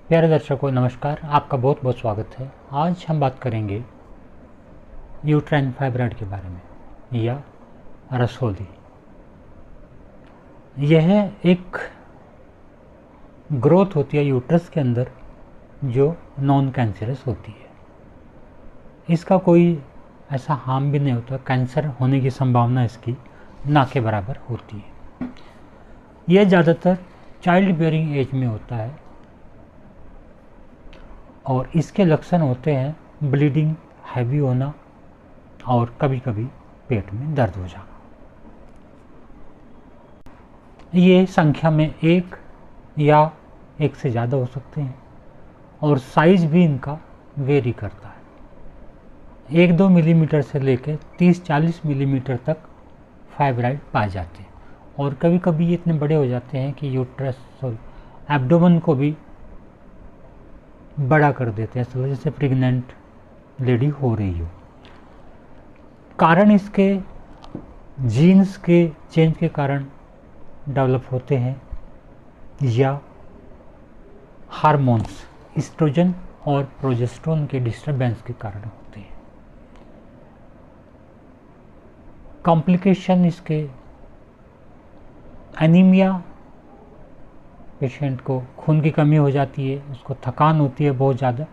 प्यारे दर्शकों नमस्कार, आपका बहुत बहुत स्वागत है। आज हम बात करेंगे यूट्राइन फाइब्रॉइड के बारे में या रसोली। यह एक ग्रोथ होती है यूट्रस के अंदर जो नॉन कैंसरस होती है। इसका कोई ऐसा हार्म भी नहीं होता, कैंसर होने की संभावना इसकी ना के बराबर होती है। यह ज़्यादातर चाइल्ड बियरिंग एज में होता है और इसके लक्षण होते हैं ब्लीडिंग, हैवी होना और कभी कभी पेट में दर्द हो जाना। ये संख्या में एक या एक से ज़्यादा हो सकते हैं और साइज भी इनका वेरी करता है। 1-2 मिलीमीटर से लेकर 30-40 मिलीमीटर तक फाइब्रॉइड पाए जाते हैं और कभी कभी ये इतने बड़े हो जाते हैं कि यूट्रस एब्डोमेन को भी बड़ा कर देते हैं, ऐसा जैसे प्रेग्नेंट लेडी हो रही हो। कारण इसके जीन्स के चेंज के कारण डेवलप होते हैं या हार्मोन्स एस्ट्रोजन और प्रोजेस्टेरोन के डिस्टर्बेंस के कारण होते हैं। कॉम्प्लिकेशन इसके एनीमिया, पेशेंट को खून की कमी हो जाती है, उसको थकान होती है बहुत ज़्यादा,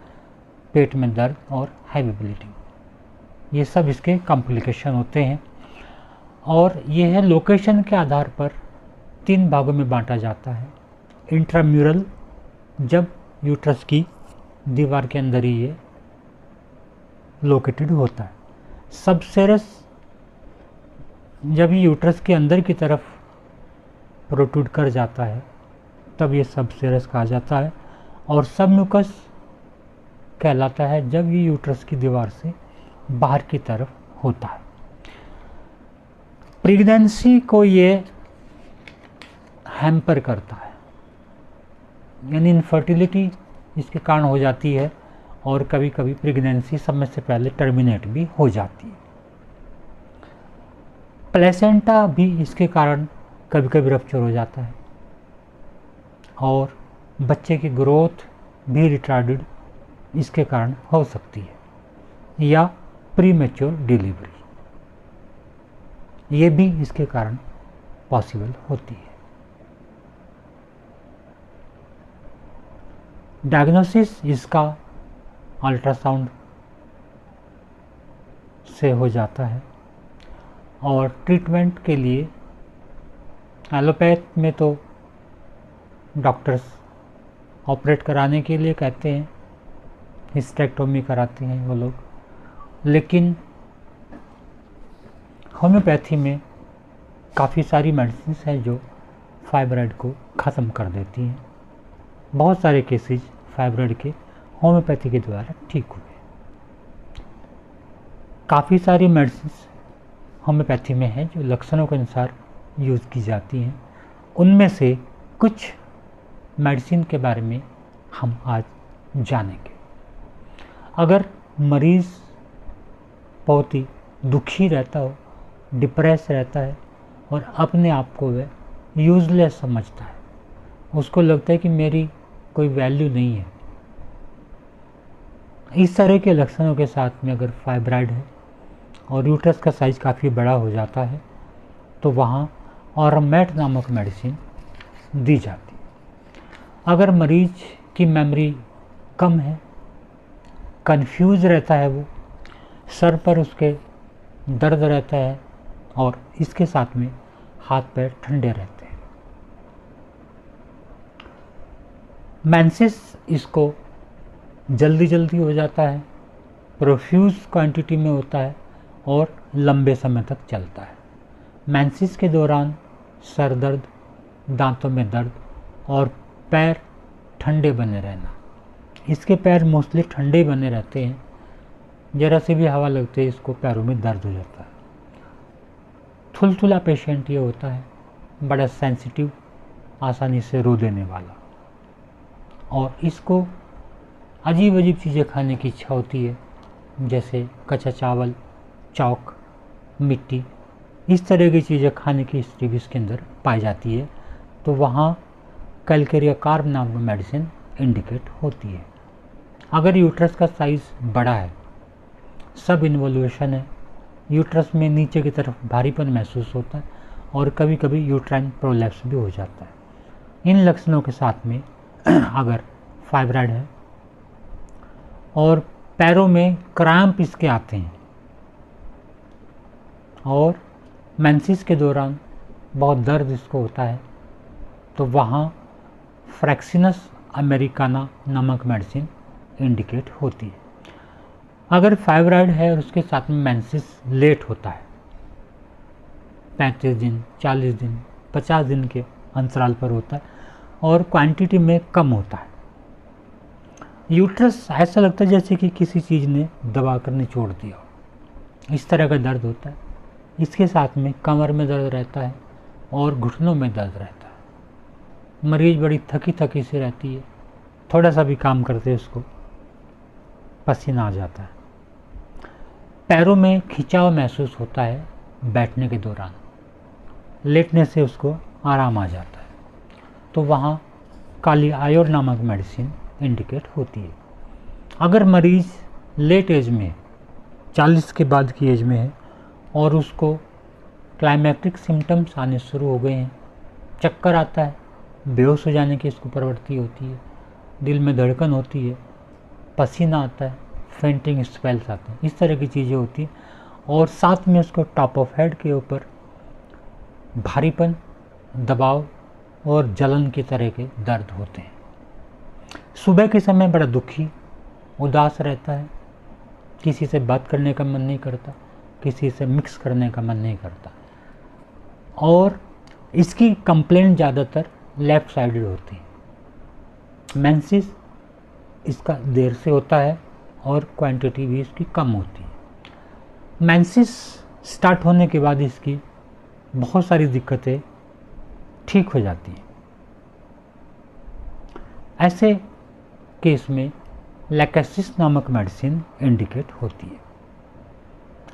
पेट में दर्द और हैवी ब्लीडिंग, ये सब इसके कॉम्प्लिकेशन होते हैं। और यह लोकेशन के आधार पर 3 भागों में बांटा जाता है। इंट्राम्यूरल, जब यूट्रस की दीवार के अंदर ही ये लोकेटेड होता है। सबसेरस, जब ये यूट्रस के अंदर की तरफ प्रोट्रूड कर जाता है तब ये सबसेरस कहा जाता है। और सबम्यूकस कहलाता है जब ये यूट्रस की दीवार से बाहर की तरफ होता है। प्रेगनेंसी को ये हैम्पर करता है, यानी इनफर्टिलिटी इसके कारण हो जाती है और कभी कभी प्रेगनेंसी समय से पहले टर्मिनेट भी हो जाती है। प्लेसेंटा भी इसके कारण कभी कभी रप्चर हो जाता है और बच्चे की ग्रोथ भी रिटार्डेड इसके कारण हो सकती है या प्रीमेच्योर डिलीवरी, ये भी इसके कारण पॉसिबल होती है। डायग्नोसिस इसका अल्ट्रासाउंड से हो जाता है और ट्रीटमेंट के लिए एलोपैथ में तो डॉक्टर्स ऑपरेट कराने के लिए कहते हैं, हिस्टेक्टोमी कराते हैं वो लोग, लेकिन होम्योपैथी में काफ़ी सारी मेडिसिन हैं जो फाइब्रॉइड को ख़त्म कर देती हैं। बहुत सारे केसेस फाइब्रॉइड के होम्योपैथी के द्वारा ठीक हुए। काफ़ी सारी मेडिसिन होम्योपैथी में हैं जो लक्षणों के अनुसार यूज़ की जाती हैं। उनमें से कुछ मेडिसिन के बारे में हम आज जानेंगे। अगर मरीज़ बहुत ही दुखी रहता हो, डिप्रेस रहता है और अपने आप को वह यूज़लेस समझता है, उसको लगता है कि मेरी कोई वैल्यू नहीं है, इस तरह के लक्षणों के साथ में अगर फाइब्रॉइड है और यूट्रस का साइज़ काफ़ी बड़ा हो जाता है तो वहाँ ऑरमेट नामक मेडिसिन दी जाती है। अगर मरीज की मेमोरी कम है, कंफ्यूज रहता है, वो सर पर उसके दर्द रहता है और इसके साथ में हाथ पैर ठंडे रहते हैं। मेंसेस इसको जल्दी जल्दी हो जाता है, प्रोफ्यूज क्वांटिटी में होता है और लंबे समय तक चलता है। मेंसेस के दौरान सर दर्द, दांतों में दर्द और पैर ठंडे बने रहना। इसके पैर मोस्टली ठंडे बने रहते हैं, ज़रा से भी हवा लगते ही इसको पैरों में दर्द हो जाता है। थुलथुला पेशेंट ये होता है, बड़ा सेंसिटिव, आसानी से रो देने वाला, और इसको अजीब अजीब चीज़ें खाने की इच्छा होती है, जैसे कच्चा चावल, चौक, मिट्टी, इस तरह की चीज़ें खाने की हिस्ट्री भी इसके अंदर पाई जाती है। तो वहाँ कैलकेरिया कार्ब नाम की मेडिसिन इंडिकेट होती है। अगर यूट्रस का साइज़ बड़ा है, सब इन्वोल्यूशन है, यूट्रस में नीचे की तरफ भारीपन महसूस होता है और कभी कभी यूट्राइन प्रोलैप्स भी हो जाता है। इन लक्षणों के साथ में अगर फाइब्रॉइड है और पैरों में क्रैम्प इसके आते हैं और मेंसेस के दौरान बहुत दर्द इसको होता है, तो वहाँ फ्रैक्सिनस अमेरिकाना नामक मेडिसिन इंडिकेट होती है। अगर फाइब्रॉइड है और उसके साथ में मेंसेस लेट होता है, 35 दिन, 40 दिन, 50 दिन के अंतराल पर होता है और क्वांटिटी में कम होता है, यूट्रस ऐसा लगता है जैसे कि किसी चीज़ ने दबा कर निचोड़ दिया, इस तरह का दर्द होता है। इसके साथ में कमर में दर्द रहता है और घुटनों में दर्द रहता है। मरीज बड़ी थकी थकी सी रहती है, थोड़ा सा भी काम करते उसको पसीना आ जाता है। पैरों में खिंचाव महसूस होता है बैठने के दौरान, लेटने से उसको आराम आ जाता है, तो वहाँ काली आयोड नामक मेडिसिन इंडिकेट होती है। अगर मरीज लेट एज में 40 के बाद की एज में है और उसको क्लाइमेक्टिक सिम्टम्स आने शुरू हो गए हैं, चक्कर आता है, बेहोश हो जाने की इसको प्रवृत्ति होती है, दिल में धड़कन होती है, पसीना आता है, फेंटिंग स्पेल्स आते हैं, इस तरह की चीज़ें होती हैं और साथ में उसको टॉप ऑफ हेड के ऊपर भारीपन, दबाव और जलन की तरह के दर्द होते हैं। सुबह के समय बड़ा दुखी, उदास रहता है, किसी से बात करने का मन नहीं करता, किसी से मिक्स करने का मन नहीं करता और इसकी कंप्लेंट ज़्यादातर लेफ़्ट साइडेड होती है। मेंसेस इसका देर से होता है और क्वांटिटी भी इसकी कम होती है। मेंसेस स्टार्ट होने के बाद इसकी बहुत सारी दिक्कतें ठीक हो जाती हैं। ऐसे केस में लैकेसिस नामक मेडिसिन इंडिकेट होती है।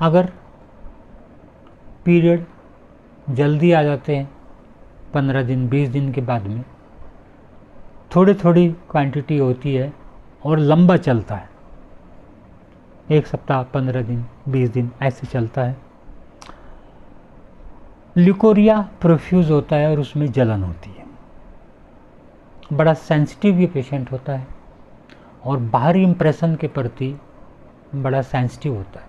अगर पीरियड जल्दी आ जाते हैं, 15 दिन 20 दिन के बाद में थोड़ी थोड़ी क्वांटिटी होती है और लंबा चलता है, 1 सप्ताह, 15 दिन, 20 दिन ऐसे चलता है, ल्यूकोरिया प्रोफ्यूज होता है और उसमें जलन होती है, बड़ा सेंसिटिव ये पेशेंट होता है और बाहरी इंप्रेशन के प्रति बड़ा सेंसिटिव होता है,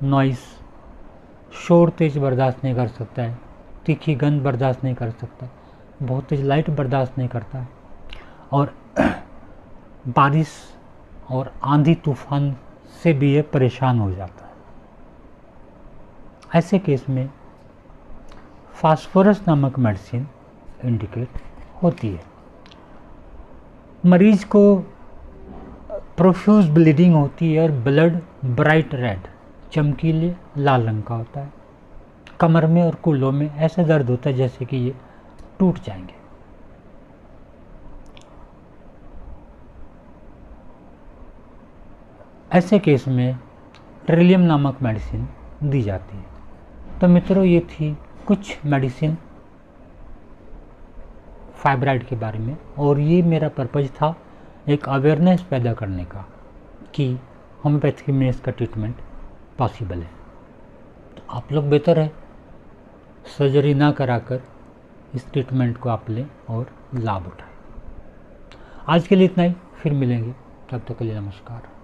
नॉइस, शोर तेज बर्दाश्त नहीं कर सकता है, तीखी गंध बर्दाश्त नहीं कर सकता, बहुत तेज लाइट बर्दाश्त नहीं करता है और बारिश और आंधी तूफान से भी ये परेशान हो जाता है। ऐसे केस में फास्फोरस नामक मेडिसिन इंडिकेट होती है। मरीज को प्रोफ्यूज ब्लीडिंग होती है और ब्लड ब्राइट रेड, चमकीले लाल रंग का होता है, कमर में और कूल्हों में ऐसा दर्द होता है जैसे कि ये टूट जाएंगे। ऐसे केस में ट्रिलियम नामक मेडिसिन दी जाती है। तो मित्रों, ये थी कुछ मेडिसिन फाइब्रॉइड के बारे में और ये मेरा पर्पज़ था एक अवेयरनेस पैदा करने का कि होम्योपैथी में इसका ट्रीटमेंट पॉसिबल है। तो आप लोग बेहतर है सर्जरी ना कराकर इस ट्रीटमेंट को आप लें और लाभ उठाएं। आज के लिए इतना ही, फिर मिलेंगे, तब तक के लिए नमस्कार।